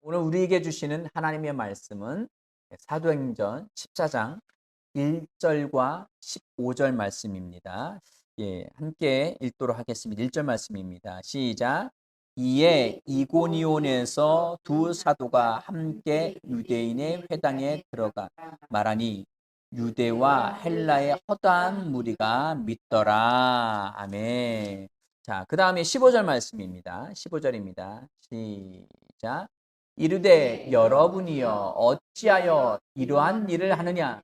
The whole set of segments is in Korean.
오늘 우리에게 주시는 하나님의 말씀은 사도행전 14장 1절과 15절 말씀입니다. 함께 읽도록 하겠습니다. 1절 말씀입니다. 시작. 이에 이고니온에서 두 사도가 함께 유대인의 회당에 들어가 말하니 유대와 헬라의 허다한 무리가 믿더라. 아멘. 자, 그 다음에 15절 말씀입니다. 15절입니다. 시작. 이르되 여러분이여 어찌하여 이러한 일을 하느냐.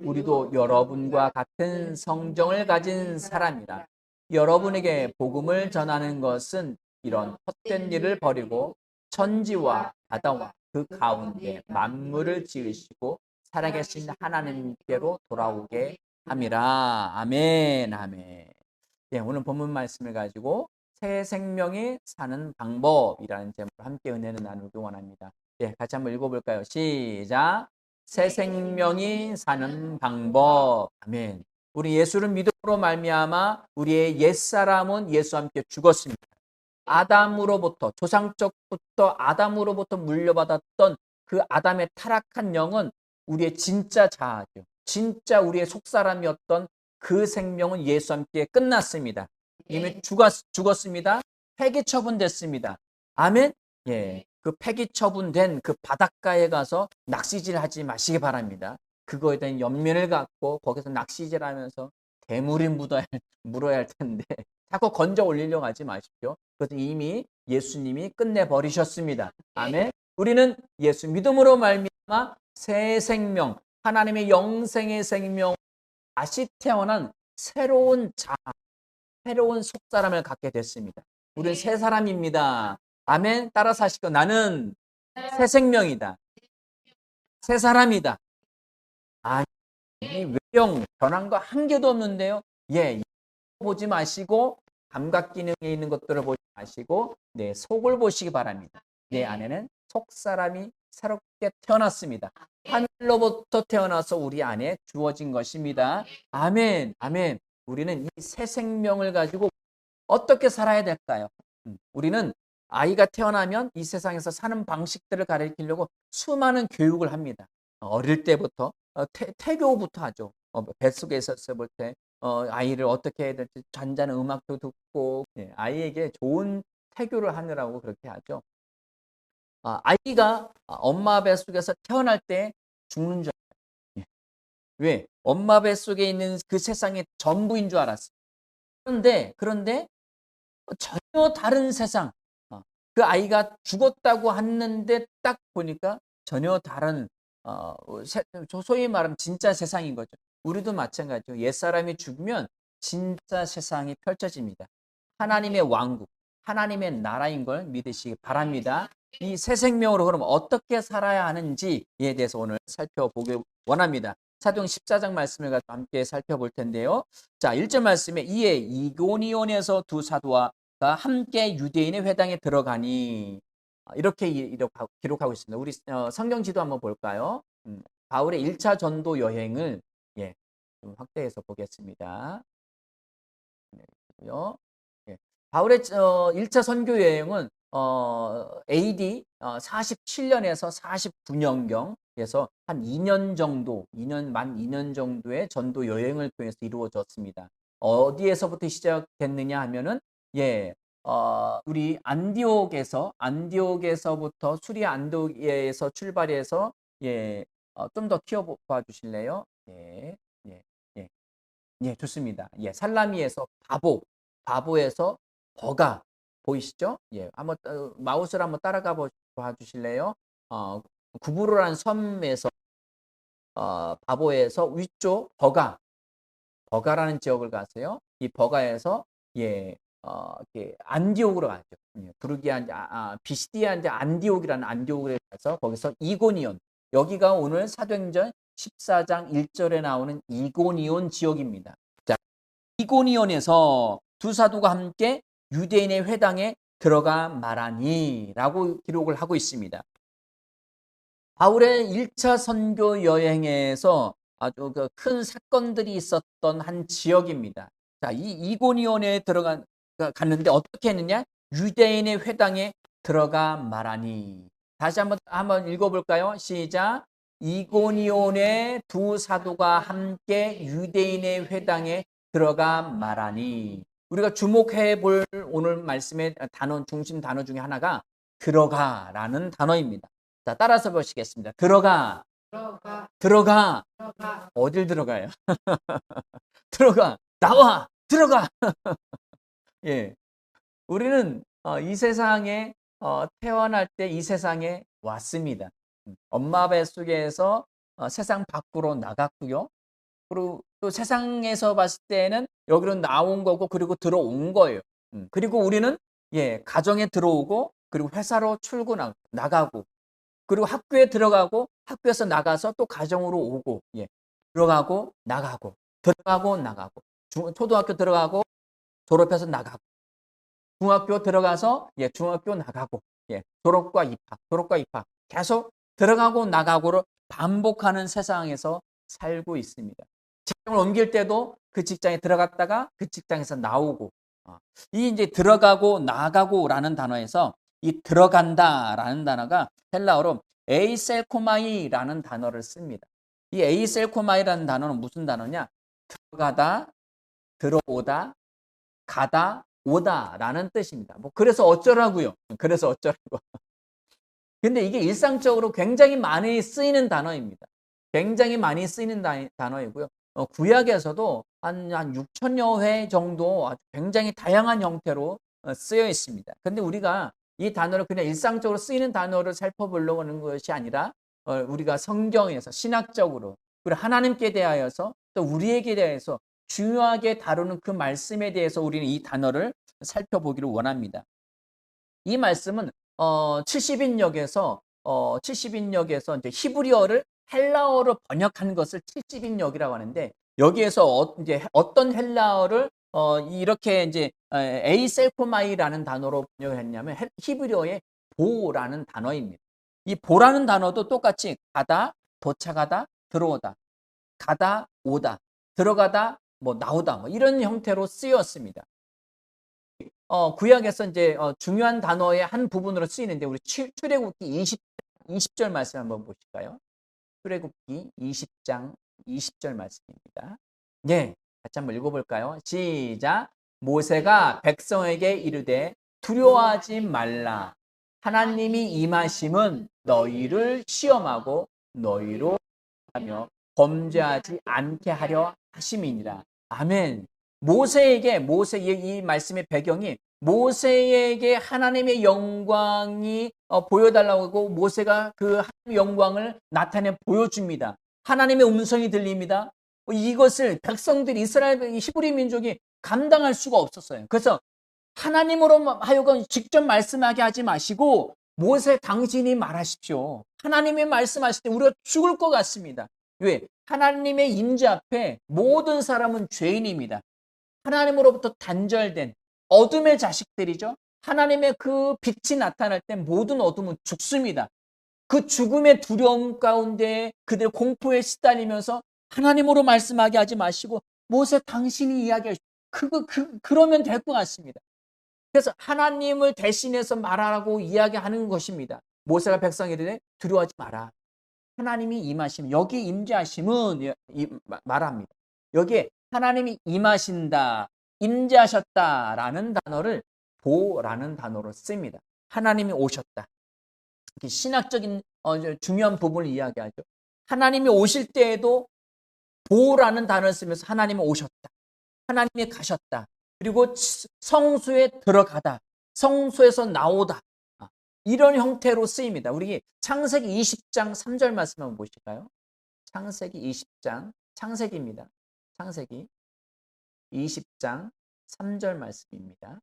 우리도 여러분과 같은 성정을 가진 사람이라. 여러분에게 복음을 전하는 것은 이런 헛된 일을 버리고 천지와 바다와 그 가운데 만물을 지으시고 살아계신 하나님께로 돌아오게 함이라. 아멘. 아멘. 오늘 본문 말씀을 가지고 새 생명이 사는 방법이라는 제목으로 함께 은혜를 나누기 원합니다. 같이 한번 읽어볼까요? 시작. 새 생명이 사는 방법. 아멘. 우리 예수를 믿음으로 말미암아 우리의 옛사람은 예수와 함께 죽었습니다. 아담으로부터 조상적부터 아담으로부터 물려받았던 그 아담의 타락한 영은 우리의 진짜 자아죠. 진짜 우리의 속사람이었던 그 생명은 예수와 함께 끝났습니다. 이미 죽었습니다. 폐기 처분됐습니다. 아멘. 그 폐기 처분된 그 바닷가에 가서 낚시질하지 마시기 바랍니다. 그거에 대한 연민을 갖고 거기서 낚시질하면서 대물이 물어야 할 텐데 자꾸 건져 올리려고 하지 마십시오. 그것은 이미 예수님이 끝내버리셨습니다. 아멘. 우리는 예수 믿음으로 말미암아 새 생명, 하나님의 영생의 생명, 다시 태어난 새로운 자아, 새로운 속사람을 갖게 됐습니다. 우리는 새 사람입니다. 아멘. 따라서 하시고 나는 새 생명이다. 새 사람이다. 아니, 외형 변한 거 한 개도 없는데요. 보지 마시고 감각 기능에 있는 것들을 보지 마시고 내 속을 보시기 바랍니다. 내 안에는 속사람이 새롭게 태어났습니다. 하늘로부터 태어나서 우리 안에 주어진 것입니다. 아멘. 아멘. 우리는 이 새 생명을 가지고 어떻게 살아야 될까요? 우리는 아이가 태어나면 이 세상에서 사는 방식들을 가르치려고 수많은 교육을 합니다. 어릴 때부터 태교부터 하죠. 뱃속에 있었을 때 아이를 어떻게 해야 될지 잔잔한 음악도 듣고 아이에게 좋은 태교를 하느라고 그렇게 하죠. 아이가 엄마 뱃속에서 태어날 때 죽는 줄 알아요. 왜? 엄마 뱃속에 있는 그 세상이 전부인 줄 알았어요. 그런데 전혀 다른 세상. 그 아이가 죽었다고 했는데 딱 보니까 전혀 다른 소위 말하면 진짜 세상인 거죠. 우리도 마찬가지죠. 옛사람이 죽으면 진짜 세상이 펼쳐집니다. 하나님의 왕국, 하나님의 나라인 걸 믿으시기 바랍니다. 이 새 생명으로 그럼 어떻게 살아야 하는지에 대해서 오늘 살펴보기 원합니다. 사도행 14장 말씀을 가지고 함께 살펴볼 텐데요. 자, 1절 말씀에 이에 이고니온에서 두 사도와 함께 유대인의 회당에 들어가니 이렇게 기록하고 있습니다. 우리 성경 지도 한번 볼까요? 바울의 1차 전도 여행을 좀 확대해서 보겠습니다. 바울의 1차 선교 여행은 AD 47년에서 49년경에서 한 2년 정도, 만 2년 정도의 전도 여행을 통해서 이루어졌습니다. 어디에서부터 시작됐느냐 하면은 우리 안디옥에서부터 수리아 안디옥에서 출발해서 좀 더 키워봐 주실래요? 좋습니다. 살라미에서 바보에서 버가 보이시죠? 한번 마우스를 한번 따라가 봐 주실래요? 구브로라는 섬에서 바보에서 위쪽 버가라는 지역을 가세요. 이 버가에서 안디옥으로 가죠. 부르기아 비시디아 안디옥이라는 안디옥에 가서 거기서 이고니온, 여기가 오늘 사도행전 14장 1절에 나오는 이고니온 지역입니다. 자, 이고니온에서 두 사도가 함께 유대인의 회당에 들어가 말하니 라고 기록을 하고 있습니다. 바울의 1차 선교 여행에서 아주 큰 사건들이 있었던 한 지역입니다. 자, 이 이고니온에 갔는데 어떻게 했느냐? 유대인의 회당에 들어가 말하니. 다시 한번 읽어볼까요? 시작. 이고니온의 두 사도가 함께 유대인의 회당에 들어가 말하니. 우리가 주목해 볼 오늘 말씀의 단어, 중심 단어 중에 하나가 들어가라는 단어입니다. 자, 따라서 보시겠습니다. 들어가. 들어가. 어딜 들어가요? 들어가. 나와. 들어가. 예. 우리는 이 세상에 태어날 때 이 세상에 왔습니다. 엄마 뱃속에서 세상 밖으로 나갔고요. 그리고 또 세상에서 봤을 때는 여기로 나온 거고 그리고 들어온 거예요. 그리고 우리는 가정에 들어오고 그리고 회사로 출근하고 나가고 그리고 학교에 들어가고 학교에서 나가서 또 가정으로 오고 들어가고 나가고 들어가고 나가고 초등학교 들어가고 졸업해서 나가고 중학교 들어가서 중학교 나가고 졸업과 입학 계속 들어가고 나가고를 반복하는 세상에서 살고 있습니다. 직장을 옮길 때도 그 직장에 들어갔다가 그 직장에서 나오고 이 이제 들어가고 나가고라는 단어에서 이 들어간다라는 단어가 헬라어로 에이셀코마이라는 단어를 씁니다. 이 에이셀코마이라는 단어는 무슨 단어냐? 들어가다, 들어오다, 가다, 오다라는 뜻입니다. 그래서 어쩌라고요? 그래서 어쩌라고. 근데 이게 일상적으로 굉장히 많이 쓰이는 단어입니다. 굉장히 많이 쓰이는 단어이고요. 구약에서도 한 6천여 회 정도 아주 굉장히 다양한 형태로 쓰여 있습니다. 근데 우리가 이 단어를 그냥 일상적으로 쓰이는 단어를 살펴보려고 하는 것이 아니라 우리가 성경에서 신학적으로 그리고 하나님께 대하여서 또 우리에게 대해서 중요하게 다루는 그 말씀에 대해서 우리는 이 단어를 살펴보기를 원합니다. 이 말씀은 70인역에서 이제 히브리어를 헬라어로 번역한 것을 70인역이라고 하는데 여기에서 이제 어떤 헬라어를 이렇게 이제 에이셀코마이라는 단어로 번역을 했냐면 히브리어의 보라는 단어입니다. 이 보라는 단어도 똑같이 가다, 도착하다, 들어오다, 가다, 오다, 들어가다, 나오다 이런 형태로 쓰였습니다. 구약에서 이제 중요한 단어의 한 부분으로 쓰이는데 우리 출애굽기 20절 말씀 한번 보실까요? 출애굽기 20장 20절 말씀입니다. 같이 한번 읽어볼까요? 시작. 모세가 백성에게 이르되 두려워하지 말라. 하나님이 임하심은 너희를 시험하고 너희로 하며 범죄하지 않게 하려 하심이니라. 아멘. 이 말씀의 배경이 모세에게 하나님의 영광이 보여달라고 모세가 그 하나님의 영광을 나타내 보여줍니다. 하나님의 음성이 들립니다. 이것을 백성들이 이스라엘 히브리 민족이 감당할 수가 없었어요. 그래서 하나님으로 하여금 직접 말씀하게 하지 마시고 모세 당신이 말하십시오. 하나님이 말씀하실 때 우리가 죽을 것 같습니다. 왜? 하나님의 임재 앞에 모든 사람은 죄인입니다. 하나님으로부터 단절된 어둠의 자식들이죠. 하나님의 그 빛이 나타날 때 모든 어둠은 죽습니다. 그 죽음의 두려움 가운데 그들 공포에 시달리면서 하나님으로 말씀하게 하지 마시고 모세 당신이 이야기하시고 그러면 될 것 같습니다. 그래서 하나님을 대신해서 말하라고 이야기하는 것입니다. 모세가 백성에게 두려워하지 마라. 하나님이 임하시면 여기 임재하심은 말합니다. 여기에 하나님이 임하신다, 임재하셨다라는 단어를 보라는 단어로 씁니다. 하나님이 오셨다. 신학적인 중요한 부분을 이야기하죠. 하나님이 오실 때에도 보라는 단어를 쓰면서 하나님이 오셨다. 하나님이 가셨다. 그리고 성소에 들어가다. 성소에서 나오다. 이런 형태로 쓰입니다. 우리 창세기 20장 3절 말씀 한번 보실까요? 창세기 20장, 창세기입니다. 창세기 20장 3절 말씀입니다.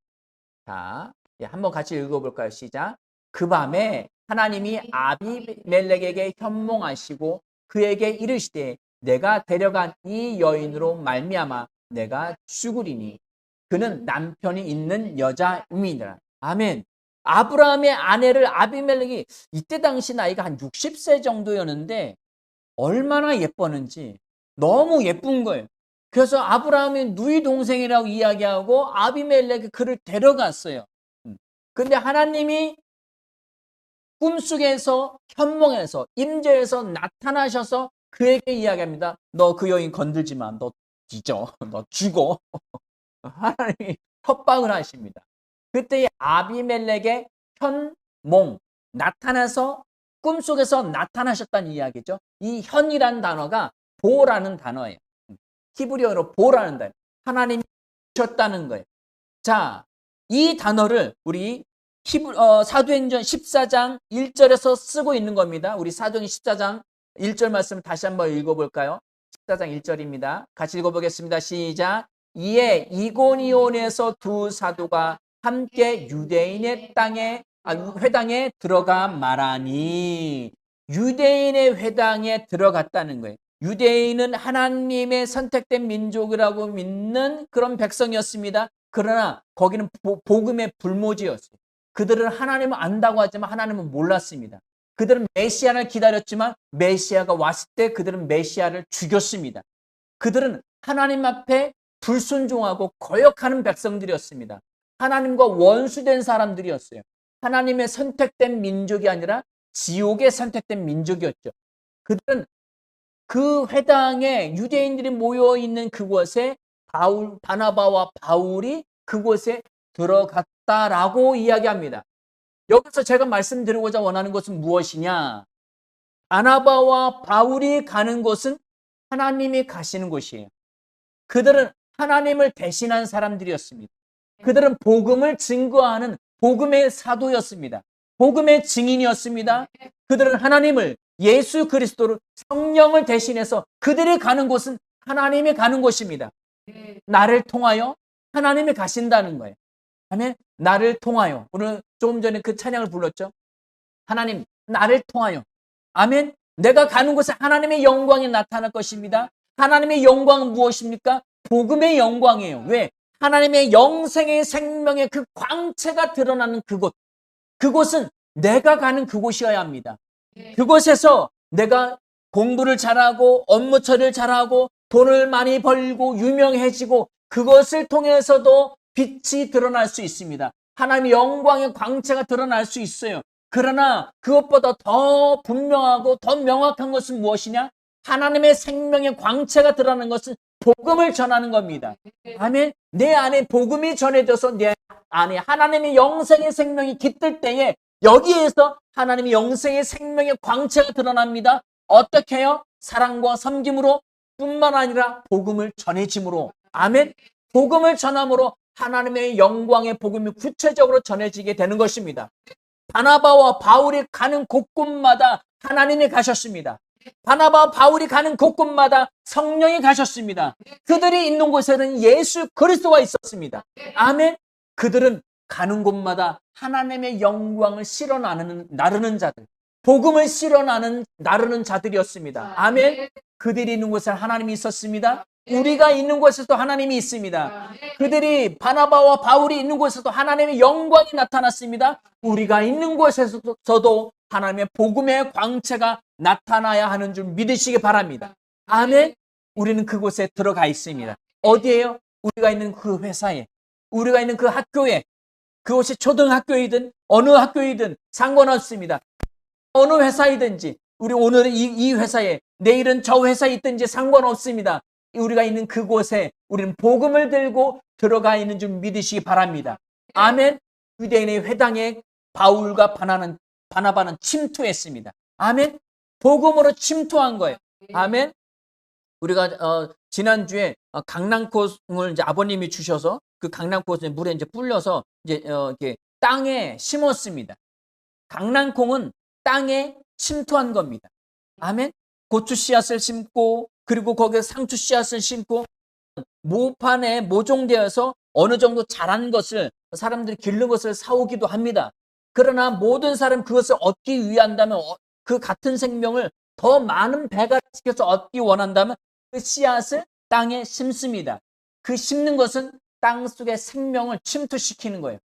자, 한번 같이 읽어볼까요? 시작. 그 밤에 하나님이 아비멜렉에게 현몽하시고 그에게 이르시되 내가 데려간 이 여인으로 말미암아 내가 죽으리니 그는 남편이 있는 여자임이니라. 아멘. 아브라함의 아내를 아비멜렉이 이때 당시 나이가 한 60세 정도였는데 얼마나 예뻤는지 너무 예쁜 거예요. 그래서 아브라함의 누이 동생이라고 이야기하고 아비멜렉이 그를 데려갔어요. 근데 하나님이 꿈속에서, 현몽에서, 임재에서 나타나셔서 그에게 이야기합니다. 너 그 여인 건들지 마. 너 뒤져. 너 죽어. 하나님이 협박을 하십니다. 그때 아비멜렉의 현몽, 나타나서 꿈속에서 나타나셨다는 이야기죠. 이 현이라는 단어가 보라는 단어예요. 히브리어로 보라는 단어. 하나님이 주셨다는 거예요. 자, 이 단어를 우리 사도행전 14장 1절에서 쓰고 있는 겁니다. 우리 사도행전 14장 1절 말씀 다시 한번 읽어볼까요? 14장 1절입니다. 같이 읽어보겠습니다. 시작. 이에 이고니온에서 두 사도가 함께 유대인의 회당에 들어가 말하니, 유대인의 회당에 들어갔다는 거예요. 유대인은 하나님의 선택된 민족이라고 믿는 그런 백성이었습니다. 그러나 거기는 복음의 불모지였어요. 그들은 하나님을 안다고 하지만 하나님은 몰랐습니다. 그들은 메시아를 기다렸지만 메시아가 왔을 때 그들은 메시아를 죽였습니다. 그들은 하나님 앞에 불순종하고 거역하는 백성들이었습니다. 하나님과 원수된 사람들이었어요. 하나님의 선택된 민족이 아니라 지옥의 선택된 민족이었죠. 그들은 그 회당에 유대인들이 모여있는 그곳에 바나바와 바울이 그곳에 들어갔다라고 이야기합니다. 여기서 제가 말씀드리고자 원하는 것은 무엇이냐? 바나바와 바울이 가는 곳은 하나님이 가시는 곳이에요. 그들은 하나님을 대신한 사람들이었습니다. 그들은 복음을 증거하는 복음의 사도였습니다. 복음의 증인이었습니다. 그들은 하나님을, 예수 그리스도를, 성령을 대신해서 그들이 가는 곳은 하나님이 가는 곳입니다. 나를 통하여 하나님이 가신다는 거예요. 아멘. 나를 통하여. 오늘 조금 전에 그 찬양을 불렀죠. 하나님, 나를 통하여. 아멘. 내가 가는 곳에 하나님의 영광이 나타날 것입니다. 하나님의 영광은 무엇입니까? 복음의 영광이에요. 왜? 하나님의 영생의 생명의 그 광채가 드러나는 그곳. 그곳은 내가 가는 그곳이어야 합니다. 그곳에서 내가 공부를 잘하고 업무 처리를 잘하고 돈을 많이 벌고 유명해지고 그것을 통해서도 빛이 드러날 수 있습니다. 하나님의 영광의 광채가 드러날 수 있어요. 그러나 그것보다 더 분명하고 더 명확한 것은 무엇이냐? 하나님의 생명의 광채가 드러나는 것은 복음을 전하는 겁니다. 아멘. 내 안에 복음이 전해져서 내 안에 하나님의 영생의 생명이 깃들 때에 여기에서 하나님의 영생의 생명의 광채가 드러납니다. 어떻게 해요? 사랑과 섬김으로 뿐만 아니라 복음을 전해짐으로. 아멘. 복음을 전함으로 하나님의 영광의 복음이 구체적으로 전해지게 되는 것입니다. 바나바와 바울이 가는 곳곳마다 하나님이 가셨습니다. 바나바와 바울이 가는 곳곳마다 성령이 가셨습니다. 그들이 있는 곳에는 예수 그리스도가 있었습니다. 아멘. 그들은 가는 곳마다 하나님의 영광을 실어 나르는 자들, 복음을 실어 나르는 자들이었습니다. 아멘. 그들이 있는 곳에 하나님이 있었습니다. 우리가 있는 곳에서도 하나님이 있습니다. 그들이 바나바와 바울이 있는 곳에서도 하나님의 영광이 나타났습니다. 우리가 있는 곳에서도 하나님의 복음의 광채가 나타나야 하는 줄 믿으시기 바랍니다. 아멘. 우리는 그곳에 들어가 있습니다. 어디에요? 우리가 있는 그 회사에, 우리가 있는 그 학교에, 그곳이 초등학교이든 어느 학교이든 상관없습니다. 어느 회사이든지, 우리 오늘은 이 회사에, 내일은 저 회사에 있든지 상관없습니다. 우리가 있는 그곳에 우리는 복음을 들고 들어가 있는 줄 믿으시기 바랍니다. 아멘. 유대인의 회당에 바울과 바나바는 침투했습니다. 아멘. 복음으로 침투한 거예요. 아멘. 우리가 지난주에 강낭콩을 이제 아버님이 주셔서 그 강낭콩을 물에 이제 불려서 이제 이렇게 땅에 심었습니다. 강낭콩은 땅에 침투한 겁니다. 아멘. 고추 씨앗을 심고 그리고 거기에 상추 씨앗을 심고 모판에 모종되어서 어느 정도 자란 것을 사람들이 기른 것을 사오기도 합니다. 그러나 모든 사람 그것을 얻기 위한다면 그 같은 생명을 더 많은 배가 시켜서 얻기 원한다면 그 씨앗을 땅에 심습니다. 그 심는 것은 땅 속의 생명을 침투시키는 거예요.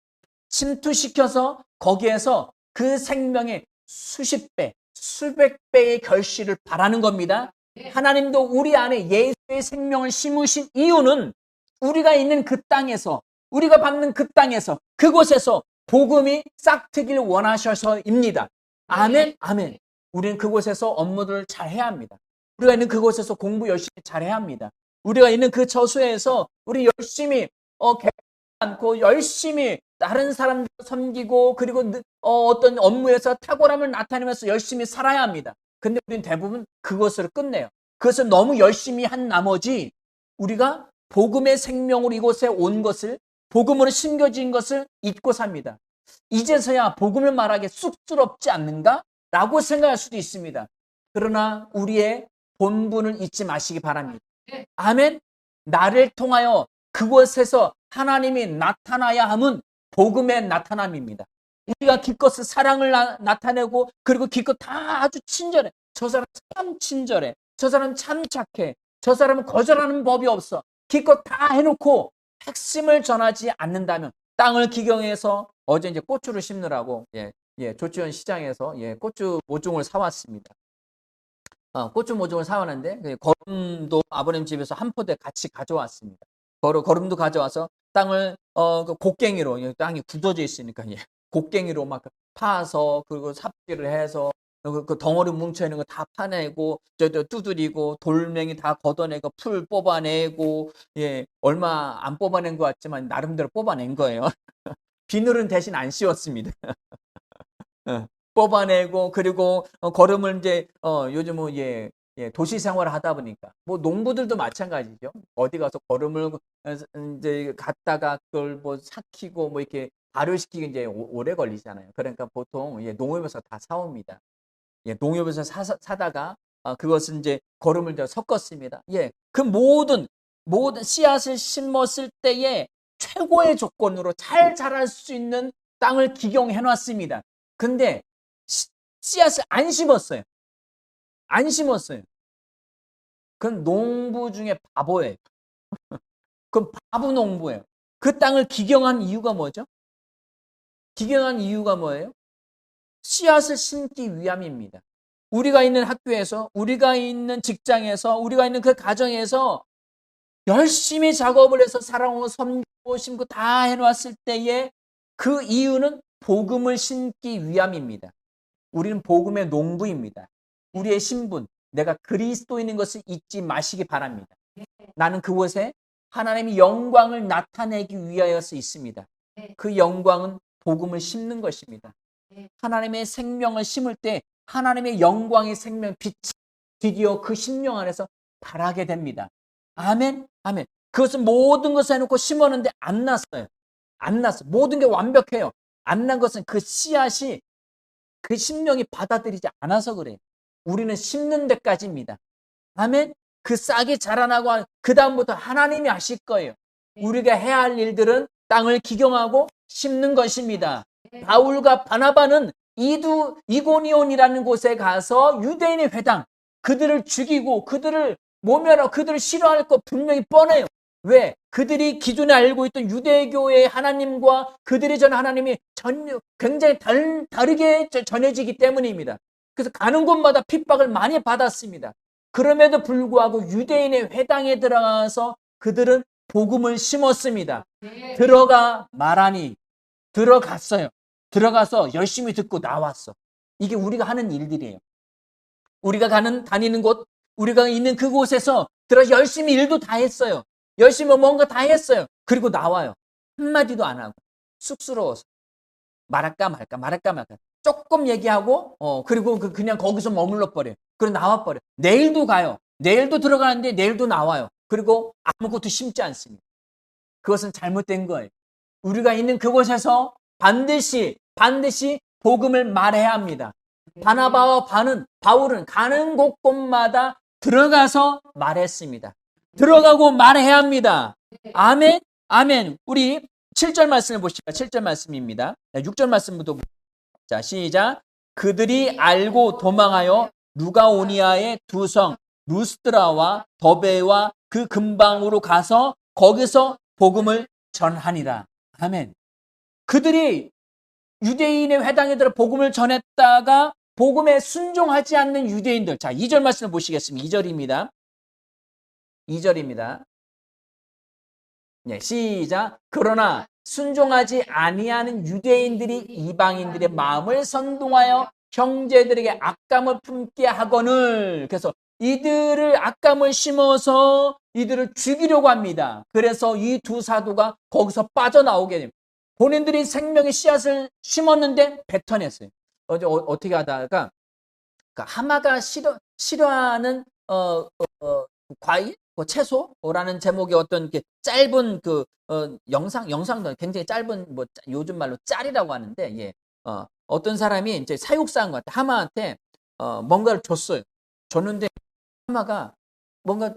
침투시켜서 거기에서 그 생명의 수십 배, 수백 배의 결실을 바라는 겁니다. 하나님도 우리 안에 예수의 생명을 심으신 이유는 우리가 있는 그 땅에서, 우리가 밟는 그 땅에서, 그곳에서 복음이 싹트길 원하셔서입니다. 아멘, 아멘. 우리는 그곳에서 업무들을 잘 해야 합니다. 우리가 있는 그곳에서 공부 열심히 잘 해야 합니다. 우리가 있는 그 처소에서 우리 열심히 개의치 않고 열심히 다른 사람들 섬기고 그리고 어떤 업무에서 탁월함을 나타내면서 열심히 살아야 합니다. 근데 우리는 대부분 그것을 끝내요. 그것을 너무 열심히 한 나머지 우리가 복음의 생명으로 이곳에 온 것을, 복음으로 심겨진 것을 잊고 삽니다. 이제서야 복음을 말하기 쑥스럽지 않는가? 라고 생각할 수도 있습니다. 그러나 우리의 본분을 잊지 마시기 바랍니다. 아멘. 나를 통하여 그곳에서 하나님이 나타나야 함은 복음의 나타남입니다. 우리가 기껏 사랑을 나타내고 그리고 기껏 다 아주 친절해. 저 사람 참 친절해. 저 사람 참 착해. 저 사람은 거절하는 법이 없어. 기껏 다 해놓고 핵심을 전하지 않는다면 땅을 기경해서 어제 이제 고추를 심느라고 조치원 시장에서 고추 모종을 사왔습니다. 고추 모종을 사왔는데 거름도 아버님 집에서 한 포대 같이 가져왔습니다. 거름도 가져와서 땅을 그 곡괭이로 땅이 굳어져 있으니까 곡괭이로 막 파서 그리고 삽질을 해서 그 덩어리 뭉쳐 있는 거 다 파내고 두드리고 돌멩이 다 걷어내고 풀 뽑아내고 얼마 안 뽑아낸 것 같지만 나름대로 뽑아낸 거예요. 비늘은 대신 안 씌웠습니다. 뽑아내고 그리고 거름을 이제 요즘은 도시 생활을 하다 보니까 뭐 농부들도 마찬가지죠. 어디 가서 거름을 이제 갖다가 그걸 뭐 삭히고 뭐 이렇게 발효시키기 이제 오래 걸리잖아요. 그러니까 보통 농협에서 다 사옵니다. 농협에서 사다가 그것은 이제 거름을 섞었습니다. 그 모든 씨앗을 심었을 때에 최고의 조건으로 잘 자랄 수 있는 땅을 기경해 놨습니다. 근데 씨앗을 안 심었어요. 안 심었어요. 그건 농부 중에 바보예요. 그건 바보 농부예요. 그 땅을 기경한 이유가 뭐죠? 기경한 이유가 뭐예요? 씨앗을 심기 위함입니다. 우리가 있는 학교에서, 우리가 있는 직장에서, 우리가 있는 그 가정에서 열심히 작업을 해서 살아오고 섬기고 심고 다 해놨을 때에 그 이유는 복음을 심기 위함입니다. 우리는 복음의 농부입니다. 우리의 신분, 내가 그리스도인인 것을 잊지 마시기 바랍니다. 나는 그곳에 하나님의 영광을 나타내기 위하여서 있습니다. 그 영광은 복음을 심는 것입니다. 하나님의 생명을 심을 때 하나님의 영광의 생명 빛이 드디어 그 심령 안에서 발하게 됩니다. 아멘, 아멘. 그것은 모든 것을 해놓고 심었는데 안 났어요. 안 났어. 모든 게 완벽해요. 안 난 것은 그 씨앗이 그 심령이 받아들이지 않아서 그래요. 우리는 심는 데까지입니다. 아멘. 그 싹이 자라나고 그 다음부터 하나님이 하실 거예요. 우리가 해야 할 일들은 땅을 기경하고 심는 것입니다. 바울과 바나바는 이고니온이라는 곳에 가서 유대인의 회당, 그들을 죽이고 그들을 모멸하고 그들을 싫어할 것 분명히 뻔해요. 왜? 그들이 기존에 알고 있던 유대교의 하나님과 그들이 전 하나님이 굉장히 다르게 전해지기 때문입니다. 그래서 가는 곳마다 핍박을 많이 받았습니다. 그럼에도 불구하고 유대인의 회당에 들어가서 그들은 복음을 심었습니다. 들어가 말하니 들어갔어요. 들어가서 열심히 듣고 나왔어. 이게 우리가 하는 일들이에요. 우리가 다니는 곳, 우리가 있는 그곳에서 들어서 열심히 일도 다 했어요. 열심히 뭔가 다 했어요. 그리고 나와요. 한마디도 안 하고 쑥스러워서 말할까 말까 조금 얘기하고 그리고 그냥 거기서 머물러 버려요. 그리고 나와 버려요. 내일도 가요. 내일도 들어가는데 내일도 나와요. 그리고 아무것도 심지 않습니다. 그것은 잘못된 거예요. 우리가 있는 그곳에서 반드시 복음을 말해야 합니다. 바나바와 바울은 가는 곳곳마다 들어가서 말했습니다. 들어가고 말해야 합니다. 아멘, 아멘. 우리 7절 말씀을 보시죠. 7절 말씀입니다. 6절 말씀부터 자, 시작. 그들이 알고 도망하여 루가오니아의 두 성 루스드라와 더베와 그 근방으로 가서 거기서 복음을 전하니라. 아멘. 그들이 유대인의 회당에 들어 복음을 전했다가 복음에 순종하지 않는 유대인들. 자, 2절 말씀을 보시겠습니다. 2절입니다. 2절입니다. 시작. 그러나 순종하지 아니하는 유대인들이 이방인들의 마음을 선동하여 형제들에게 악감을 품게 하거늘. 그래서 이들을 악감을 심어서 이들을 죽이려고 합니다. 그래서 이 두 사도가 거기서 빠져나오게 됩니다. 본인들이 생명의 씨앗을 심었는데 뱉어냈어요. 어떻게 하다가 하마가 싫어하는 과일, 채소라는 제목의 어떤 짧은 영상도 굉장히 짧은 요즘 말로 짤이라고 하는데, 예, 어떤 사람이 이제 사육사인 것 같아. 하마한테 뭔가를 줬어요. 줬는데 하마가 뭔가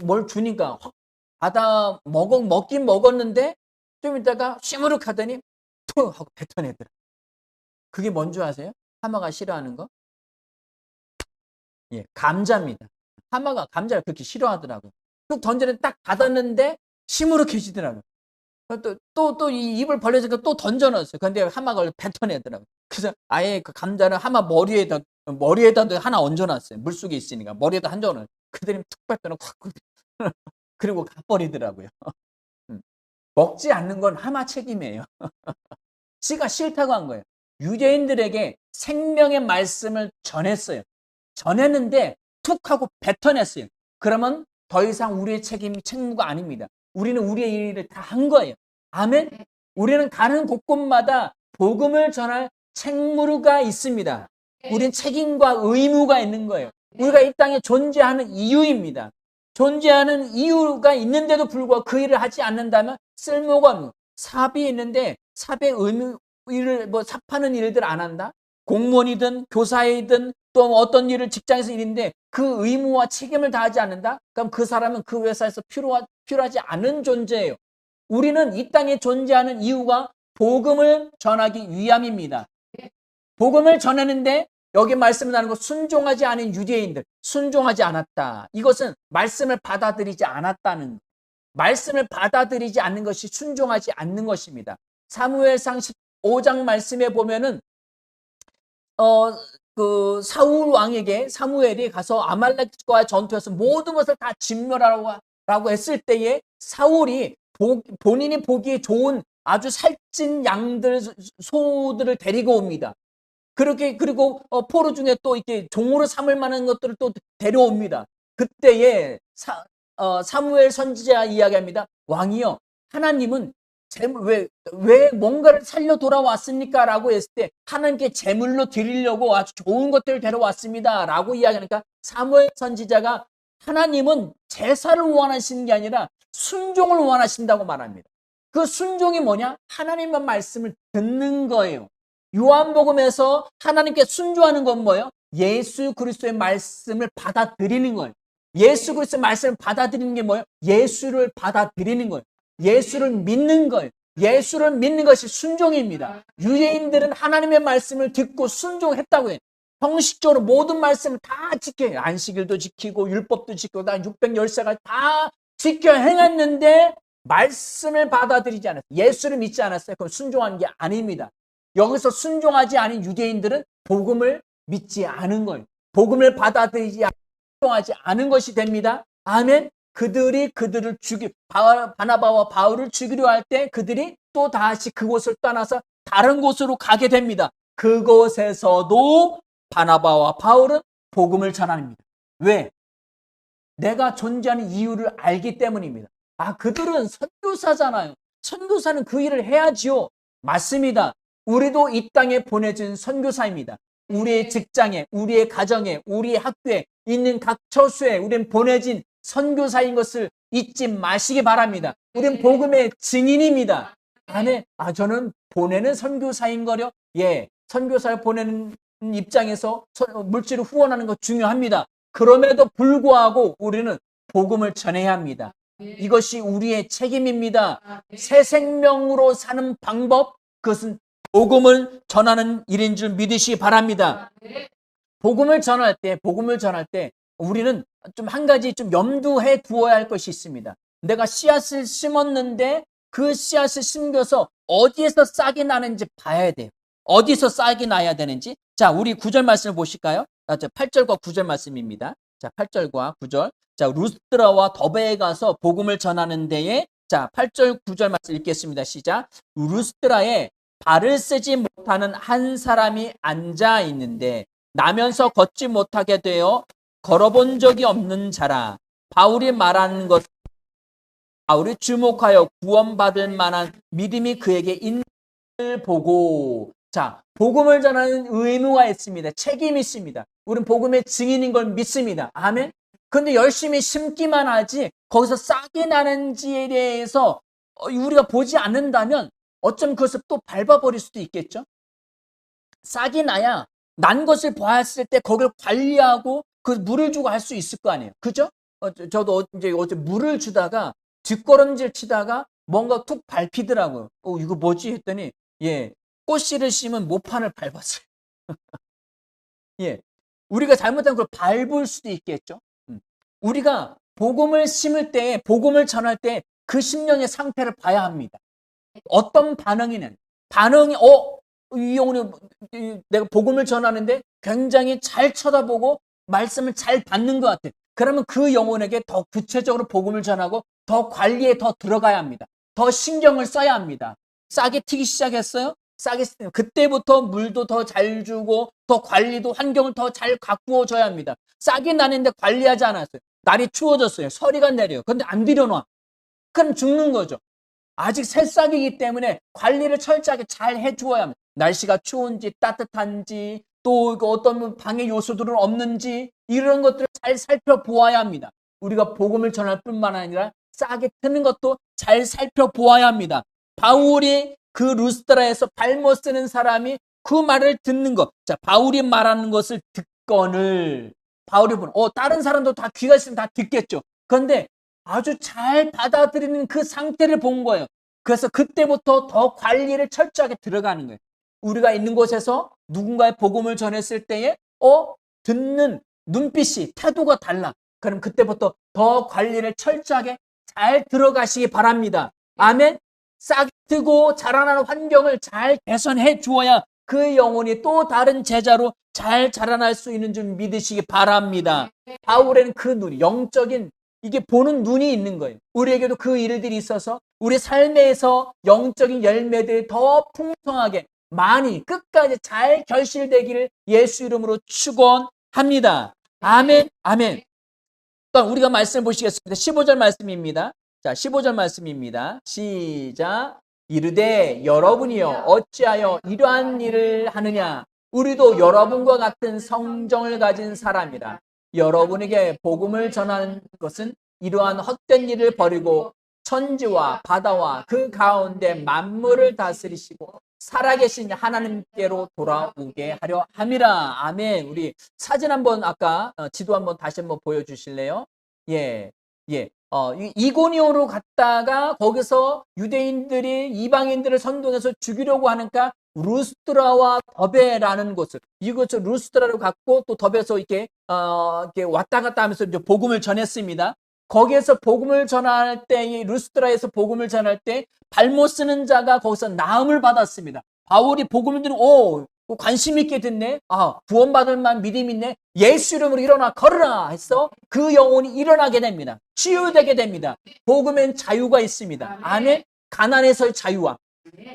뭘 주니까 확 받아 먹긴 먹었는데 좀 이따가 시무룩 하더니 툭 하고 뱉어내더라. 그게 뭔 줄 아세요? 하마가 싫어하는 거? 예, 감자입니다. 하마가 감자를 그렇게 싫어하더라고요. 또 던전에 딱 받았는데 시무룩해지더라고요. 또 이 입을 벌려서 또 던져넣었어요. 근데 하마가 그걸 뱉어내더라고요. 그래서 아예 그 감자를 하마 머리에다 하나 얹어놨어요. 물속에 있으니까 머리에다 한 얹어놓어요. 그들이 툭 뱉어놓고 그리고 가버리더라고요. 먹지 않는 건 하마 책임이에요. 씨가 싫다고 한 거예요. 유대인들에게 생명의 말씀을 전했어요. 전했는데 툭 하고 뱉어냈어요. 그러면 더 이상 우리의 책무가 아닙니다. 우리는 우리의 일을 다 한 거예요. 아멘. 우리는 가는 곳곳마다 복음을 전할 책무가 있습니다. 우리는 책임과 의무가 있는 거예요. 우리가 이 땅에 존재하는 이유입니다. 존재하는 이유가 있는데도 불구하고 그 일을 하지 않는다면 쓸모가 없는, 삽이 있는데 삽의 의무 일을 삽하는 일들 안 한다? 공무원이든 교사이든 또 어떤 일을 직장에서 일인데 그 의무와 책임을 다하지 않는다? 그럼 그 사람은 그 회사에서 필요하지 않은 존재예요. 우리는 이 땅에 존재하는 이유가 복음을 전하기 위함입니다. 복음을 전하는데 여기 말씀을 나누는 거 순종하지 않은 유대인들, 순종하지 않았다. 이것은 말씀을 받아들이지 않았다는, 말씀을 받아들이지 않는 것이 순종하지 않는 것입니다. 사무엘상 15장 말씀에 보면은 사울 왕에게 사무엘이 가서 아말렉과 전투해서 모든 것을 다 진멸하라고 했을 때에 사울이 본인이 보기에 좋은 아주 살찐 양들, 소들을 데리고 옵니다. 그리고 포로 중에 또 이렇게 종으로 삼을 만한 것들을 또 데려옵니다. 그때에 사무엘 선지자 이야기합니다. 왕이여, 하나님은 왜 뭔가를 살려 돌아왔습니까? 라고 했을 때 하나님께 제물로 드리려고 아주 좋은 것들을 데려왔습니다. 라고 이야기하니까 사무엘 선지자가 하나님은 제사를 원하시는 게 아니라 순종을 원하신다고 말합니다. 그 순종이 뭐냐? 하나님의 말씀을 듣는 거예요. 요한복음에서 하나님께 순종하는 건 뭐예요? 예수 그리스도의 말씀을 받아들이는 거예요. 예수 그리스도의 말씀을 받아들이는 게 뭐예요? 예수를 받아들이는 거예요. 예수를 믿는 거예요. 예수를 믿는 것이 순종입니다. 유대인들은 하나님의 말씀을 듣고 순종했다고 해요. 형식적으로 모든 말씀을 다 지켜요. 안식일도 지키고 율법도 지키고 다 613가지 다 지켜 행했는데 말씀을 받아들이지 않았어요. 예수를 믿지 않았어요. 그럼 순종한 게 아닙니다. 여기서 순종하지 않은 유대인들은 복음을 믿지 않은 거예요. 복음을 받아들이지 않고 순종하지 않은 것이 됩니다. 아멘. 그들을 바나바와 바울을 죽이려 할 때 그들이 또 다시 그곳을 떠나서 다른 곳으로 가게 됩니다. 그곳에서도 바나바와 바울은 복음을 전합니다. 왜? 내가 존재하는 이유를 알기 때문입니다. 그들은 선교사잖아요. 선교사는 그 일을 해야지요. 맞습니다. 우리도 이 땅에 보내진 선교사입니다. 우리의 직장에, 우리의 가정에, 우리의 학교에 있는 각 처수에 우리는 보내진 선교사인 것을 잊지 마시기 바랍니다. 우리는 복음의 증인입니다. 저는 보내는 선교사인 거려. 예, 선교사를 보내는 입장에서 물질을 후원하는 거 중요합니다. 그럼에도 불구하고 우리는 복음을 전해야 합니다. 이것이 우리의 책임입니다. 새 생명으로 사는 방법, 그것은 복음을 전하는 일인 줄 믿으시기 바랍니다. 복음을 전할 때 우리는 좀 한 가지 좀 염두해 두어야 할 것이 있습니다. 내가 씨앗을 심었는데 그 씨앗을 심겨서 어디에서 싹이 나는지 봐야 돼요. 어디서 싹이 나야 되는지. 자, 우리 9절 말씀을 보실까요? 8절과 9절 말씀입니다. 자, 8절과 9절. 자, 루스드라와 더베에 가서 복음을 전하는 데에, 자, 8절 9절 말씀 읽겠습니다. 시작. 루스드라에 발을 쓰지 못하는 한 사람이 앉아 있는데 나면서 걷지 못하게 되어 걸어본 적이 없는 자라. 바울이 말하는 것, 바울이 주목하여 구원받을 만한 믿음이 그에게 있는 을 보고, 자, 복음을 전하는 의무가 있습니다. 책임이 있습니다. 우리는 복음의 증인인 걸 믿습니다. 아멘. 그런데 열심히 심기만 하지 거기서 싹이 나는지에 대해서 우리가 보지 않는다면 어쩌면 그것을 또 밟아버릴 수도 있겠죠. 싹이 나야 난 것을 보았을 때 거기를 관리하고 그 물을 주고 할 수 있을 거 아니에요. 그죠? 저도 이제 어제 물을 주다가 뒷걸음질 치다가 뭔가 툭 밟히더라고요. 이거 뭐지 했더니 예, 꽃씨를 심은 모판을 밟았어요. 예, 우리가 잘못하면 그걸 밟을 수도 있겠죠. 우리가 복음을 심을 때, 복음을 전할 때 그 심령의 상태를 봐야 합니다. 어떤 반응이는 반응이 이 영혼이 내가 복음을 전하는데 굉장히 잘 쳐다보고 말씀을 잘 받는 것 같아. 그러면 그 영혼에게 더 구체적으로 복음을 전하고 더 관리에 더 들어가야 합니다. 더 신경을 써야 합니다. 싹이 트기 시작했어요? 싹이 그때부터 물도 더 잘 주고 더 관리도 환경을 더 잘 가꾸어 줘야 합니다. 싹이 나는데 관리하지 않았어요. 날이 추워졌어요. 서리가 내려요. 그런데 안 들여놔. 그럼 죽는 거죠. 아직 새싹이기 때문에 관리를 철저하게 잘 해주어야 합니다. 날씨가 추운지 따뜻한지 또 어떤 방해 요소들은 없는지 이런 것들을 잘 살펴보아야 합니다. 우리가 복음을 전할 뿐만 아니라 싹이 트는 것도 잘 살펴보아야 합니다. 바울이 그 루스드라에서 발못 쓰는 사람이 그 말을 듣는 것. 자, 바울이 말하는 것을 듣건을 바울이 보는 다른 사람도 다 귀가 있으면 다 듣겠죠. 그런데 아주 잘 받아들이는 그 상태를 본 거예요. 그래서 그때부터 더 관리를 철저하게 들어가는 거예요. 우리가 있는 곳에서 누군가의 복음을 전했을 때에 듣는 눈빛이 태도가 달라. 그럼 그때부터 더 관리를 철저하게 잘 들어가시기 바랍니다. 아멘. 싹 트고 자라나는 환경을 잘 개선해 주어야 그 영혼이 또 다른 제자로 잘 자라날 수 있는 줄 믿으시기 바랍니다. 바울에는 그 눈이 영적인 이게 보는 눈이 있는 거예요. 우리에게도 그 일들이 있어서 우리 삶에서 영적인 열매들이 더 풍성하게 많이 끝까지 잘 결실되기를 예수 이름으로 축원합니다. 아멘. 아멘. 그러니까 우리가 말씀을 보시겠습니다. 15절 말씀입니다. 자, 15절 말씀입니다. 시작. 이르되 여러분이여 어찌하여 이러한 일을 하느냐. 우리도 여러분과 같은 성정을 가진 사람이라. 여러분에게 복음을 전하는 것은 이러한 헛된 일을 버리고 천지와 바다와 그 가운데 만물을 다스리시고 살아계신 하나님께로 돌아오게 하려 함이라. 아멘. 우리 사진 한번 아까 지도 한번 다시 한번 보여주실래요? 예. 이고니오로 갔다가 거기서 유대인들이 이방인들을 선동해서 죽이려고 하니까 루스드라와 더베라는 곳을 이곳을 루스드라로 갔고 또 더베에서 이렇게 왔다 갔다 하면서 이제 복음을 전했습니다. 거기에서 복음을 전할 때 이 루스드라에서 복음을 전할 때 발못 쓰는 자가 거기서 나음을 받았습니다. 바울이 복음을 들으면 관심 있게 듣네. 구원받을 만한 믿음이 있네. 예수 이름으로 일어나 걸으라 해서 그 영혼이 일어나게 됩니다. 치유되게 됩니다. 복음엔 자유가 있습니다. 안에 가난에서의 자유함,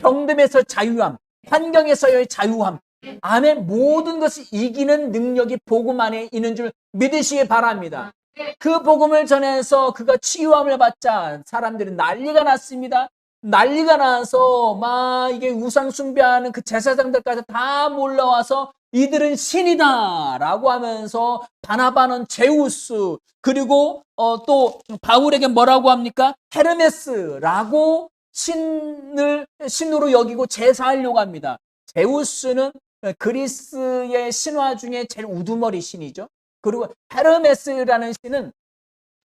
병듦에서 자유함, 환경에서의 자유함, 안에 모든 것을 이기는 능력이 복음 안에 있는 줄 믿으시기 바랍니다. 그 복음을 전해서 그가 치유함을 받자 사람들은 난리가 났습니다. 난리가 나서 막 이게 우상 숭배하는 그 제사장들까지 다 몰려와서 이들은 신이다 라고 하면서 바나바는 제우스 그리고 또 바울에게 뭐라고 합니까? 헤르메스라고 신으로 여기고 제사하려고 합니다. 제우스는 그리스의 신화 중에 제일 우두머리 신이죠. 그리고 헤르메스라는 신은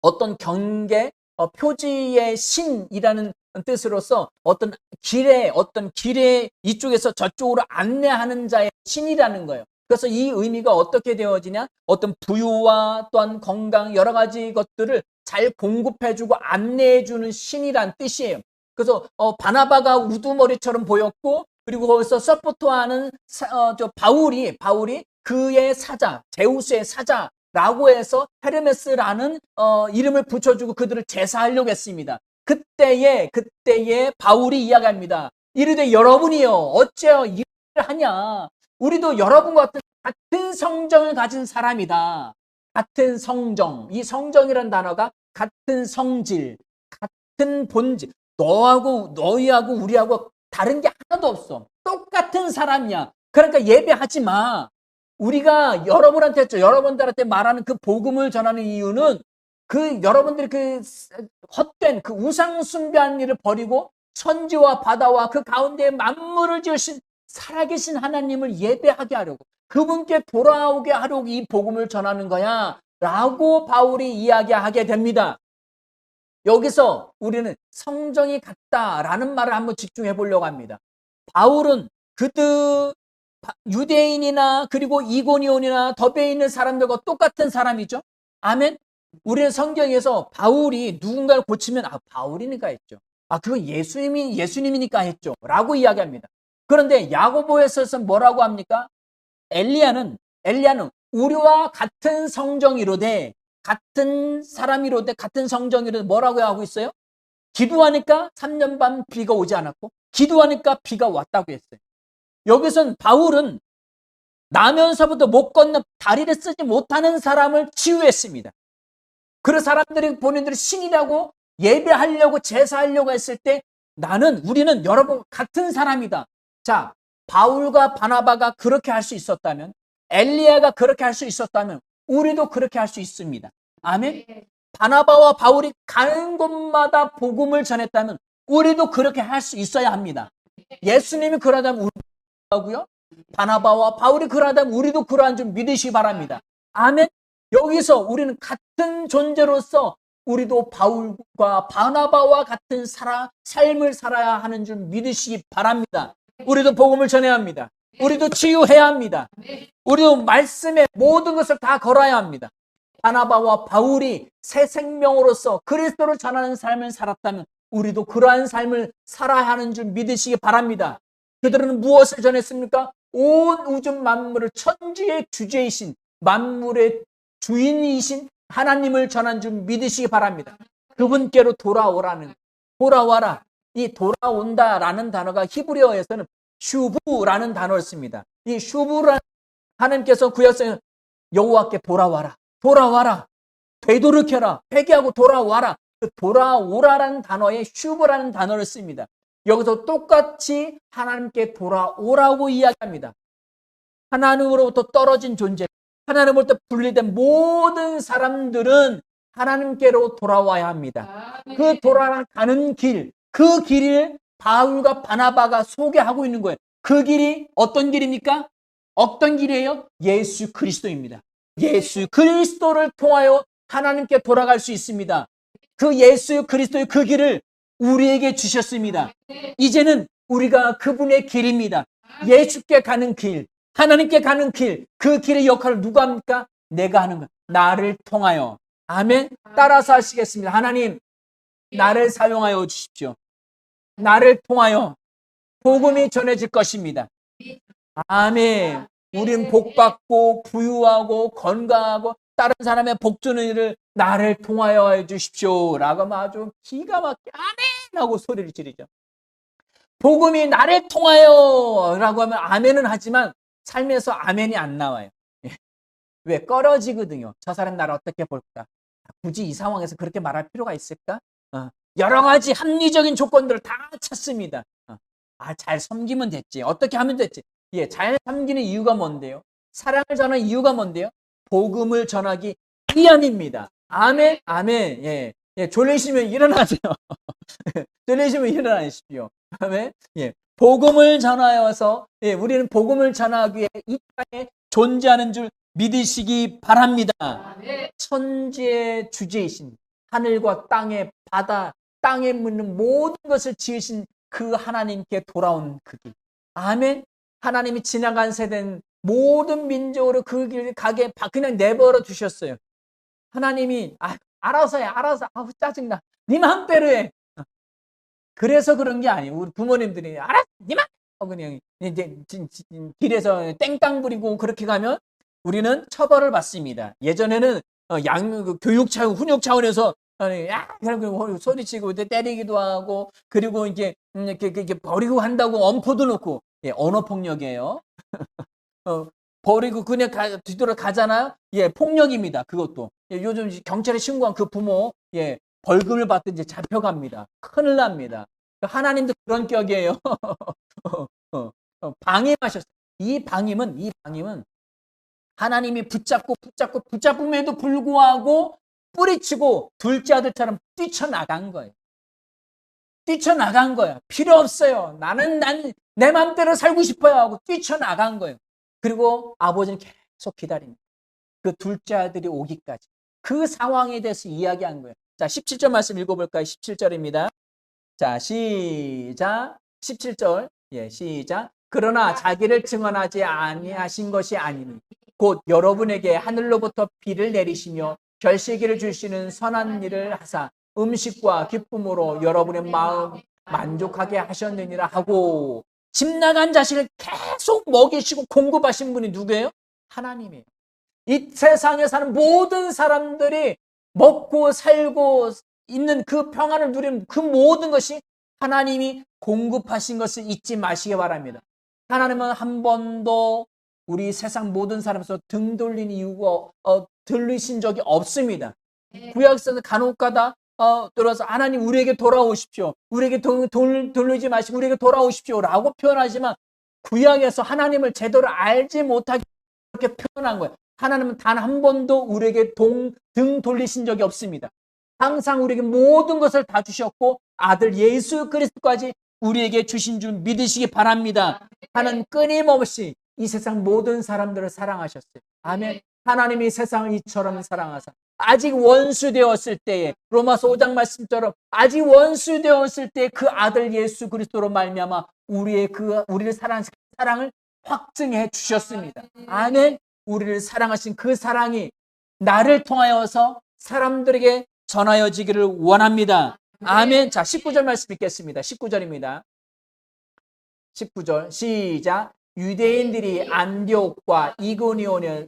어떤 경계, 표지의 신이라는 뜻으로서 어떤 길에 이쪽에서 저쪽으로 안내하는 자의 신이라는 거예요. 그래서 이 의미가 어떻게 되어지냐? 어떤 부유와 또한 건강 여러 가지 것들을 잘 공급해주고 안내해주는 신이란 뜻이에요. 그래서 바나바가 우두머리처럼 보였고 그리고 거기서 서포터하는 바울이 그의 사자, 제우스의 사자라고 해서 헤르메스라는 이름을 붙여주고 그들을 제사하려고 했습니다. 그때에 바울이 이야기합니다. 이르되 여러분이요 어째요 이를 하냐. 우리도 여러분과 같은 성정을 가진 사람이다. 같은 성정. 이 성정이라는 단어가 같은 성질, 같은 본질. 너하고 너희하고 우리하고 다른 게 하나도 없어. 똑같은 사람이야. 그러니까 예배하지 마. 우리가 여러분들한테 말하는 그 복음을 전하는 이유는 그 여러분들이 그 헛된 그 우상 숭배하는 일을 버리고 천지와 바다와 그 가운데 만물을 지으신 살아계신 하나님을 예배하게 하려고, 그분께 돌아오게 하려고 이 복음을 전하는 거야 라고 바울이 이야기하게 됩니다. 여기서 우리는 성정이 같다라는 말을 한번 집중해 보려고 합니다. 바울은 그들 유대인이나 그리고 이고니온이나 더베에 있는 사람들과 똑같은 사람이죠. 아멘. 우리는 성경에서 바울이 누군가를 고치면 바울이니까 했죠. 그건 예수님이니까 했죠 라고 이야기합니다. 그런데 야고보에서 뭐라고 합니까? 엘리야는 우리와 같은 성정이로되, 같은 사람이로되, 같은 성정이로되 뭐라고 하고 있어요? 기도하니까 3년 반 비가 오지 않았고 기도하니까 비가 왔다고 했어요. 여기선 바울은 나면서부터 못 건너 다리를 쓰지 못하는 사람을 치유했습니다. 그 사람들이 본인들이 신이라고 예배하려고 제사하려고 했을 때 우리는 여러분 같은 사람이다. 자, 바울과 바나바가 그렇게 할 수 있었다면, 엘리야가 그렇게 할 수 있었다면 우리도 그렇게 할 수 있습니다. 아멘. 바나바와 바울이 가는 곳마다 복음을 전했다면 우리도 그렇게 할 수 있어야 합니다. 예수님이 그러다면 우리도 하고요, 바나바와 바울이 그러다면 우리도 그러한 줄 믿으시기 바랍니다. 아멘. 여기서 우리는 같은 존재로서 우리도 바울과 바나바와 같은 삶을 살아야 하는 줄 믿으시기 바랍니다. 우리도 복음을 전해야 합니다. 우리도 치유해야 합니다. 우리도 말씀에 모든 것을 다 걸어야 합니다. 바나바와 바울이 새 생명으로서 그리스도를 전하는 삶을 살았다면 우리도 그러한 삶을 살아야 하는 줄 믿으시기 바랍니다. 그들은 무엇을 전했습니까? 온 우주 만물을, 천지의 주제이신, 만물의 주인이신 하나님을 전한 줄 믿으시기 바랍니다. 그분께로 돌아와라. 이 돌아온다라는 단어가 히브리어에서는 슈부라는 단어를 씁니다. 이 슈부라는, 하나님께서 구약성에 여호와께 돌아와라, 되돌이켜라, 회개하고 돌아와라. 그 돌아오라라는 단어에 슈부라는 단어를 씁니다. 여기서 똑같이 하나님께 돌아오라고 이야기합니다. 하나님으로부터 떨어진 존재, 하나님으로부터 분리된 모든 사람들은 하나님께로 돌아와야 합니다. 그 돌아가는 길, 그 길을 바울과 바나바가 소개하고 있는 거예요. 그 길이 어떤 길입니까? 어떤 길이에요? 예수 그리스도입니다. 예수 그리스도를 통하여 하나님께 돌아갈 수 있습니다. 그 예수 그리스도의 그 길을 우리에게 주셨습니다. 이제는 우리가 그분의 길입니다. 예수께 가는 길, 하나님께 가는 길, 그 길의 역할을 누가 합니까? 내가 하는 것, 나를 통하여. 아멘. 따라서 하시겠습니다. 하나님, 나를 사용하여 주십시오. 나를 통하여 복음이 전해질 것입니다. 아멘. 우린 복받고 부유하고 건강하고 다른 사람의 복 주는 일을 나를 통하여 해주십시오 라고 하면 아주 기가 막히게 아멘 하고 소리를 지르죠. 복음이 나를 통하여 라고 하면 아멘은 하지만 삶에서 아멘이 안 나와요. 왜? 꺼려지거든요. 저 사람 나를 어떻게 볼까? 굳이 이 상황에서 그렇게 말할 필요가 있을까? 여러 가지 합리적인 조건들을 다 찾습니다. 잘 섬기면 됐지. 어떻게 하면 됐지. 잘 섬기는 이유가 뭔데요? 사랑을 전하는 이유가 뭔데요? 복음을 전하기 위함입니다. 아멘, 아멘. 졸리시면 일어나세요. 졸리시면 일어나십시오. 아멘. 복음을 전하여서 우리는 복음을 전하기 위해 이 땅에 존재하는 줄 믿으시기 바랍니다. 천지의 주제이신, 하늘과 땅의 바다, 땅에 묻는 모든 것을 지으신 그 하나님께 돌아온 그 길. 아멘. 하나님이 지나간 세대는 모든 민족으로 그 길을 가게 그냥 내버려 두셨어요. 하나님이 알아서 해. 짜증나. 네 마음대로 해. 그래서 그런 게 아니에요. 우리 부모님들이 알았어, 네 마음대로 그냥 이제 길에서 땡땅 부리고 그렇게 가면 우리는 처벌을 받습니다. 예전에는 교육 차원, 훈육 차원에서 아니, 야, 그리고 소리치고 때리기도 하고, 그리고 이제 이렇게 버리고 한다고 엄포도 놓고, 예, 언어 폭력이에요. 버리고 그냥 뒤돌아 가잖아요. 예, 폭력입니다. 그것도. 예, 요즘 경찰에 신고한 그 부모, 예, 벌금을 받든지 잡혀갑니다. 큰일 납니다. 하나님도 그런 격이에요. 방임하셨어요. 이 방임은 하나님이 붙잡음에도 불구하고 뿌리치고 둘째 아들처럼 뛰쳐나간 거예요. 뛰쳐나간 거예요. 필요 없어요. 난 내 마음대로 살고 싶어요 하고 뛰쳐나간 거예요. 그리고 아버지는 계속 기다립니다. 그 둘째 아들이 오기까지. 그 상황에 대해서 이야기한 거예요. 자, 17절 말씀 읽어볼까요? 17절입니다. 자, 시작. 17절. 예, 시작. 그러나 자기를 증언하지 아니하신 것이 아니니 곧 여러분에게 하늘로부터 비를 내리시며 결실기를 주시는 선한 일을 하사 음식과 기쁨으로 여러분의 마음 만족하게 하셨느니라 하고, 집 나간 자식을 계속 먹이시고 공급하신 분이 누구예요? 하나님이에요. 이 세상에 사는 모든 사람들이 먹고 살고 있는 그 평안을 누리는 그 모든 것이 하나님이 공급하신 것을 잊지 마시기 바랍니다. 하나님은 한 번도 우리 세상 모든 사람에서 등 돌린 이유가 들리신 적이 없습니다. 구약에서 간혹가다 들어서 하나님 우리에게 돌아오십시오. 우리에게 돌리지 마시고 우리에게 돌아오십시오 라고 표현하지만, 구약에서 하나님을 제대로 알지 못하게 그렇게 표현한 거예요. 하나님은 단 한 번도 우리에게 등 돌리신 적이 없습니다. 항상 우리에게 모든 것을 다 주셨고 아들 예수 그리스도까지 우리에게 주신 줄 믿으시기 바랍니다. 하나님 끊임없이 이 세상 모든 사람들을 사랑하셨어요. 아멘. 하나님이 세상을 이처럼 사랑하사 아직 원수 되었을 때에, 로마서 5장 말씀처럼 아직 원수 되었을 때 그 아들 예수 그리스도로 말미암아 우리를 사랑하신 사랑을 확증해 주셨습니다. 아멘. 우리를 사랑하신 그 사랑이 나를 통하여서 사람들에게 전하여지기를 원합니다. 아멘. 자, 19절 말씀 읽겠습니다. 19절입니다. 19절 시작. 유대인들이 안디옥과 이고니온에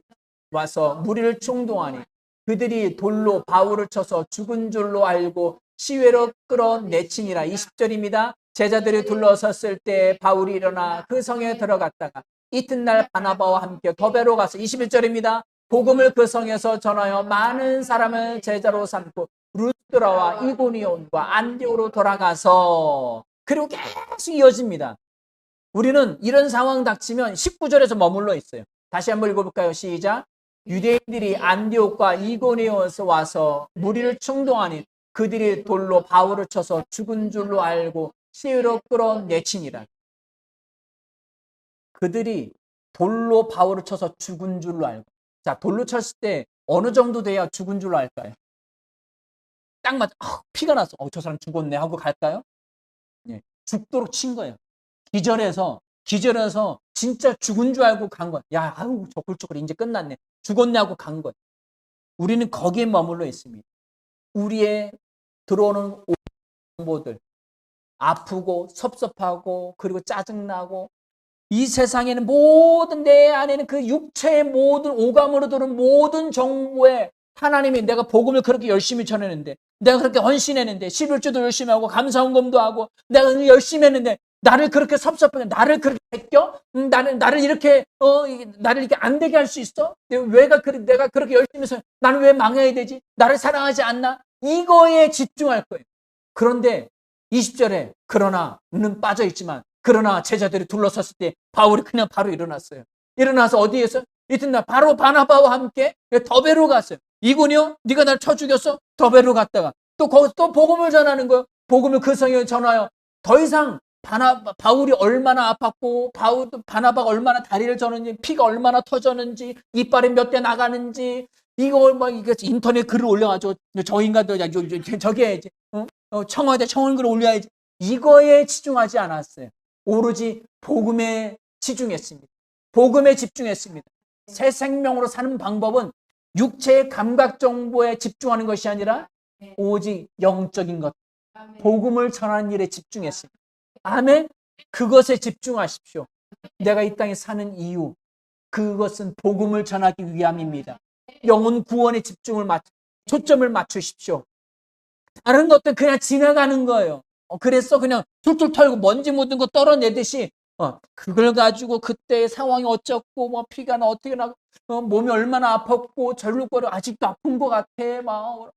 와서 무리를 충동하니 그들이 돌로 바울을 쳐서 죽은 줄로 알고 시외로 끌어내치니라. 20절입니다. 제자들이 둘러섰을 때 바울이 일어나 그 성에 들어갔다가 이튿날 바나바와 함께 더베로 가서, 21절입니다. 복음을 그 성에서 전하여 많은 사람을 제자로 삼고 루스드라와 이고니온과 안디옥으로 돌아가서, 그리고 계속 이어집니다. 우리는 이런 상황 닥치면 19절에서 머물러 있어요. 다시 한번 읽어볼까요? 시작. 유대인들이 안디옥과 이고니온에서 와서 무리를 충동하니 그들이 돌로 바울을 쳐서 죽은 줄로 알고 시위로 끌어내치니라. 그들이 돌로 바울을 쳐서 죽은 줄로 알고. 자, 돌로 쳤을 때 어느 정도 돼야 죽은 줄로 알까요? 딱 맞아. 피가 났어. 저 사람 죽었네 하고 갈까요? 예, 죽도록 친 거예요. 기절해서 진짜 죽은 줄 알고 간 거야. 야, 아유, 조글조글 이제 끝났네. 죽었네 하고 간 거야. 우리는 거기에 머물러 있습니다. 우리의 들어오는 정보들, 아프고 섭섭하고 그리고 짜증나고, 이 세상에는 모든 내 안에는 그 육체의 모든 오감으로 들은 모든 정보에 하나님이 내가 복음을 그렇게 열심히 전했는데, 내가 그렇게 헌신했는데, 11조도 열심히 하고 감사헌금도 하고 내가 열심히 했는데 나를 그렇게 섭섭하게, 나를 그렇게 베껴? 나를 이렇게 나를 이렇게 안 되게 할 수 있어? 내가 그렇게 열심히 해서 나는 왜 망해야 되지? 나를 사랑하지 않나? 이거에 집중할 거예요. 그런데 20절에 그러나는 빠져 있지만, 그러나 제자들이 둘러섰을 때 바울이 그냥 바로 일어났어요. 일어나서 어디에서? 이튿날 바로 바나바와 함께 더베로 갔어요. 이군요? 네가 날 쳐 죽였어? 더베로 갔다가 또 거기서 또 복음을 전하는 거예요. 복음을 그 성에 전하여 더 이상 바울이 얼마나 아팠고 바나바가 얼마나 다리를 저는지, 피가 얼마나 터졌는지, 이빨이 몇 대 나가는지, 이거 인터넷 글을 올려가지고 저 인간들 저기 해야지, 청와대 청원글을 올려야지, 이거에 치중하지 않았어요. 오로지 복음에 치중했습니다. 복음에 집중했습니다. 새 생명으로 사는 방법은 육체의 감각 정보에 집중하는 것이 아니라 오직 영적인 것, 복음을 전하는 일에 집중했습니다. 아멘. 그것에 집중하십시오. 내가 이 땅에 사는 이유, 그것은 복음을 전하기 위함입니다. 영혼 구원에 초점을 맞추십시오. 다른 것들 그냥 지나가는 거예요. 그래서 그냥 툴툴 털고 먼지 묻은 거 떨어내듯이 그걸 가지고 그때의 상황이 어쩌고 뭐 피가 나 어떻게 나고 몸이 얼마나 아팠고 절룩거려 아직도 아픈 것 같아 막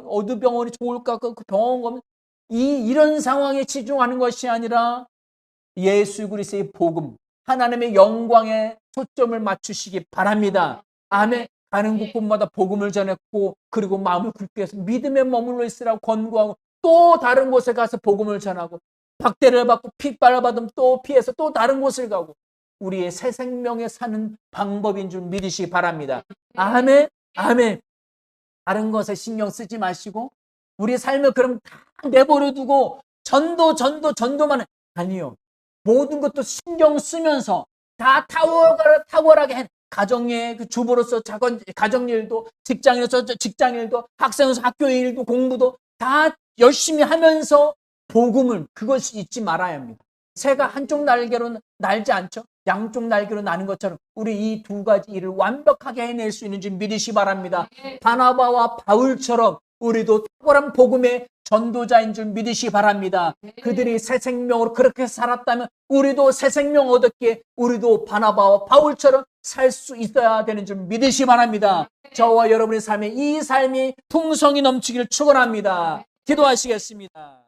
어느 병원이 좋을까 그 병원 가면 이런 상황에 치중하는 것이 아니라 예수 그리스도의 복음 하나님의 영광에 초점을 맞추시기 바랍니다. 아멘. 가는 곳곳마다 복음을 전했고 그리고 마음을 굳게 해서 믿음에 머물러 있으라고 권고하고 또 다른 곳에 가서 복음을 전하고 박대를 받고 핏발을 받으면 또 피해서 또 다른 곳을 가고 우리의 새 생명에 사는 방법인 줄 믿으시기 바랍니다. 아멘. 아멘. 다른 것에 신경 쓰지 마시고 우리 삶을 그럼 다 내버려 두고 전도만 아니요. 모든 것도 신경 쓰면서 다 탁월하게 해. 가정의 그 주부로서 가정일도 직장에서 직장일도 학생에서 학교의 일도 공부도 다 열심히 하면서 복음을 그것이 잊지 말아야 합니다. 새가 한쪽 날개로 날지 않죠. 양쪽 날개로 나는 것처럼 우리 이 두 가지 일을 완벽하게 해낼 수 있는지 믿으시 바랍니다. 바나바와 바울처럼 우리도 탁월한 복음의 전도자인 줄 믿으시 바랍니다. 그들이 새 생명으로 그렇게 살았다면 우리도 새 생명 얻었기에 우리도 바나바와 바울처럼 살 수 있어야 되는 줄 믿으시 바랍니다. 저와 여러분의 삶에 이 삶이 풍성이 넘치기를 축원합니다. 기도하시겠습니다.